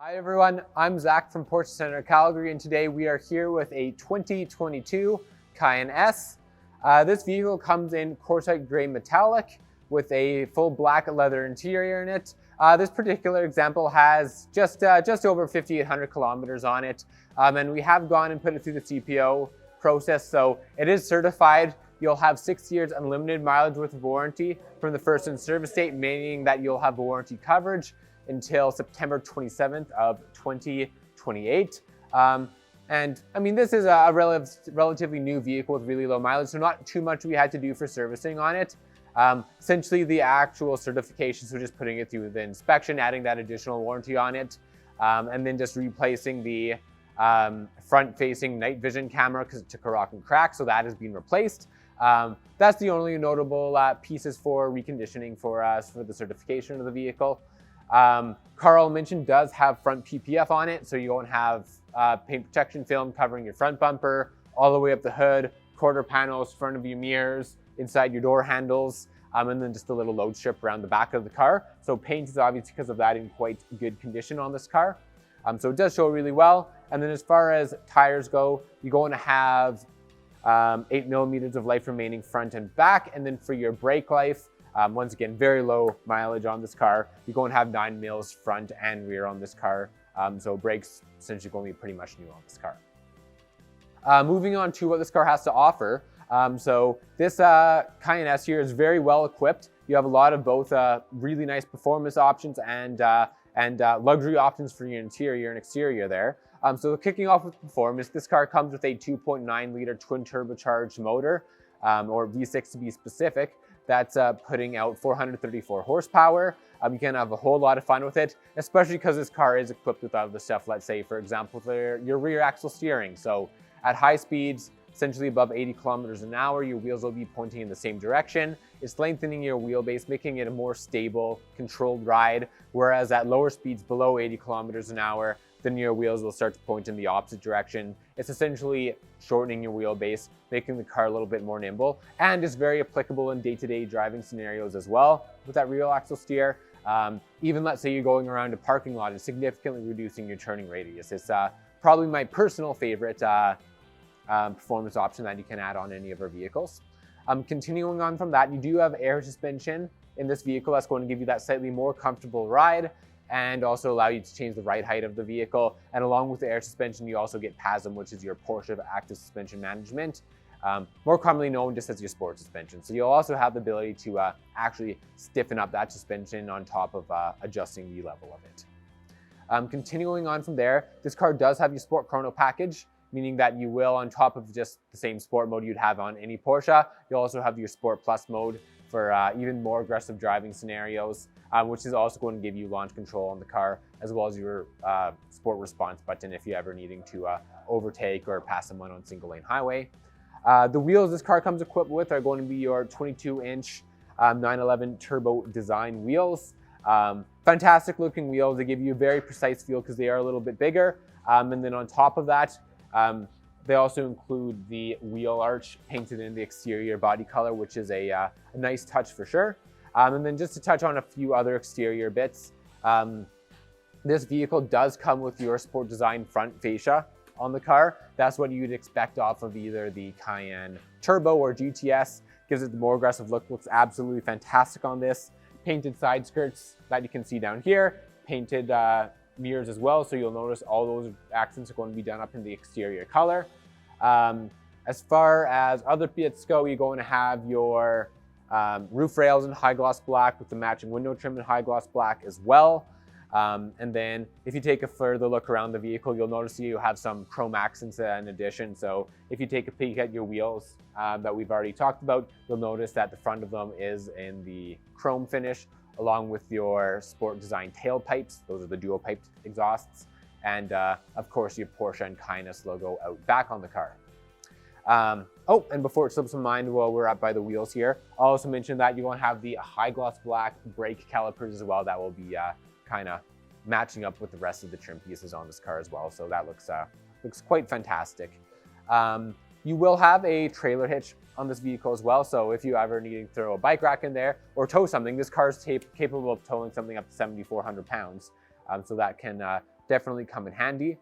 Hi everyone, I'm Zach from Porsche Center Calgary, and today we are here with a 2022 Cayenne S. This vehicle comes in Quartzite gray metallic with a full black leather interior in it. This particular example has just over 5,800 kilometers on it, and we have gone and put it through the CPO process, so it is certified. You'll have 6 years unlimited mileage worth of warranty from the first in service date, meaning that you'll have warranty coverage until September 27th of 2028. And I mean, this is a relatively new vehicle with really low mileage, so not too much we had to do for servicing on it. Essentially the actual certification, so just putting it through the inspection, adding that additional warranty on it, and then just replacing the front-facing night vision camera because it took a rock and crack, so that has been replaced. That's the only notable pieces for reconditioning for us for the certification of the vehicle. Carl mentioned does have front PPF on it, so you won't have paint protection film covering your front bumper, all the way up the hood, quarter panels, front of your mirrors, inside your door handles, and then just a little load strip around the back of the car. So paint is obviously because of that in quite good condition on this car. So it does show really well. And then as far as tires go, you're going to have 8 millimeters of life remaining front and back, and then for your brake life, once again, very low mileage on this car. You're going to have 9 mils front and rear on this car. So brakes essentially going to be pretty much new on this car. Moving on to what this car has to offer. So this Cayenne S here is very well equipped. You have a lot of both really nice performance options and luxury options for your interior and exterior there. So kicking off with performance, this car comes with a 2.9 liter twin turbocharged motor, or V6 to be specific. That's putting out 434 horsepower. You can have a whole lot of fun with it, especially because this car is equipped with other stuff. Let's say, for example, your rear axle steering. So at high speeds, essentially above 80 kilometers an hour, your wheels will be pointing in the same direction. It's lengthening your wheelbase, making it a more stable, controlled ride. Whereas at lower speeds, below 80 kilometers an hour, then your wheels will start to point in the opposite direction. It's essentially shortening your wheelbase, making the car a little bit more nimble, and is very applicable in day-to-day driving scenarios as well. With that rear axle steer, even let's say you're going around a parking lot, it's significantly reducing your turning radius. It's probably my personal favorite performance option that you can add on any of our vehicles. Continuing on from that, you do have air suspension in this vehicle that's going to give you that slightly more comfortable ride, and also allow you to change the ride height of the vehicle. And along with the air suspension, you also get PASM, which is your Porsche Active Suspension Management, more commonly known just as your sport suspension. So you'll also have the ability to actually stiffen up that suspension on top of adjusting the level of it. Continuing on from there, this car does have your Sport Chrono package, meaning that you will, on top of just the same sport mode you'd have on any Porsche, you'll also have your Sport Plus mode for even more aggressive driving scenarios, which is also going to give you launch control on the car, as well as your sport response button if you're ever needing to overtake or pass someone on single lane highway. The wheels this car comes equipped with are going to be your 22-inch 911 turbo design wheels. Fantastic looking wheels. They give you a very precise feel because they are a little bit bigger. And then on top of that, they also include the wheel arch painted in the exterior body color, which is a nice touch for sure. And then just to touch on a few other exterior bits, this vehicle does come with your Sport Design front fascia on the car. That's what you'd expect off of either the Cayenne Turbo or GTS. Gives it the more aggressive look. Looks absolutely fantastic on this. Painted side skirts that you can see down here. Painted mirrors as well, so you'll notice all those accents are going to be done up in the exterior color. As far as other bits go, you're going to have your roof rails in high gloss black with the matching window trim in high gloss black as well. And then if you take a further look around the vehicle, you'll notice you have some chrome accents in addition. So if you take a peek at your wheels that we've already talked about, you'll notice that the front of them is in the chrome finish, along with your Sport Design tailpipes. Those are the dual piped exhausts. And of course, your Porsche and Cayenne logo out back on the car. Oh, and before it slips my mind while we're up by the wheels here, I'll also mention that you're going to have the high gloss black brake calipers as well. That will be kind of matching up with the rest of the trim pieces on this car as well. So that looks quite fantastic. You will have a trailer hitch on this vehicle as well. So if you ever need to throw a bike rack in there or tow something, this car is capable of towing something up to 7,400 pounds. So that can definitely come in handy.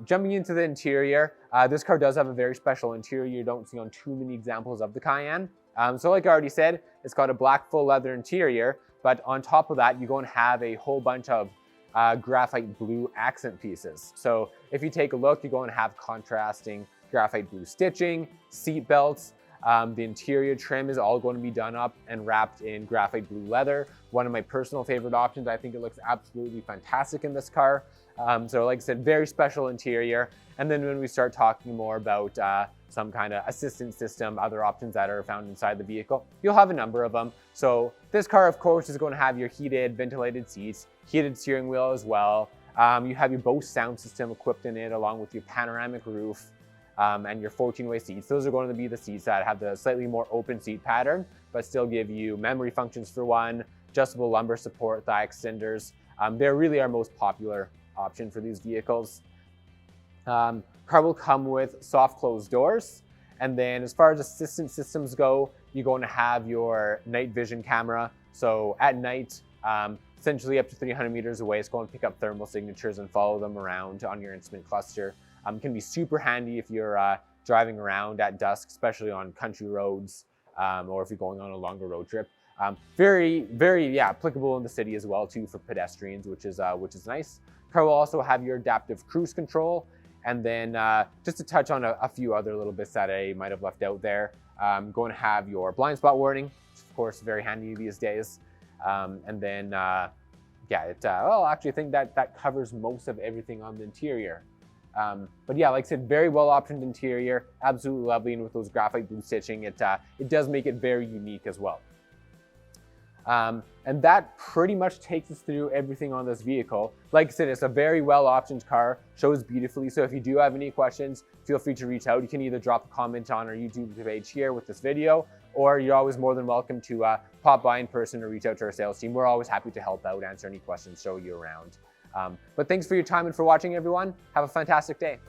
Jumping into the interior, this car does have a very special interior you don't see on too many examples of the Cayenne. So like I already said, it's got a black full leather interior, but on top of that, you're going to have a whole bunch of graphite blue accent pieces. So if you take a look, you're going to have contrasting graphite blue stitching, seat belts. The interior trim is all going to be done up and wrapped in graphite blue leather. One of my personal favorite options. I think it looks absolutely fantastic in this car. So like I said, very special interior. And then when we start talking more about some kind of assistance system, other options that are found inside the vehicle, you'll have a number of them. So this car, of course, is going to have your heated, ventilated seats, heated steering wheel as well. You have your Bose sound system equipped in it, along with your panoramic roof and your 14-way seats. Those are going to be the seats that have the slightly more open seat pattern, but still give you memory functions for one, adjustable lumbar support, thigh extenders. They're really our most popular option for these vehicles. Car will come with soft closed doors. And then as far as assistance systems go, you're going to have your night vision camera. So at night, essentially up to 300 meters away, it's going to pick up thermal signatures and follow them around on your instrument cluster. Can be super handy if you're driving around at dusk, especially on country roads, or if you're going on a longer road trip. Very applicable in the city as well too for pedestrians, which is nice. Car will also have your adaptive cruise control, and then just to touch on a few other little bits that I might have left out there. Going to have your blind spot warning, which of course very handy these days, and then well, actually I think that covers most of everything on the interior. But yeah, like I said, very well optioned interior, absolutely lovely, and with those graphite blue stitching, it does make it very unique as well. And that pretty much takes us through everything on this vehicle. Like I said, it's a very well optioned car, shows beautifully. So if you do have any questions, feel free to reach out. You can either drop a comment on our YouTube page here with this video, or you're always more than welcome to pop by in person or reach out to our sales team. We're always happy to help out, answer any questions, show you around. But thanks for your time and for watching, everyone. Have a fantastic day.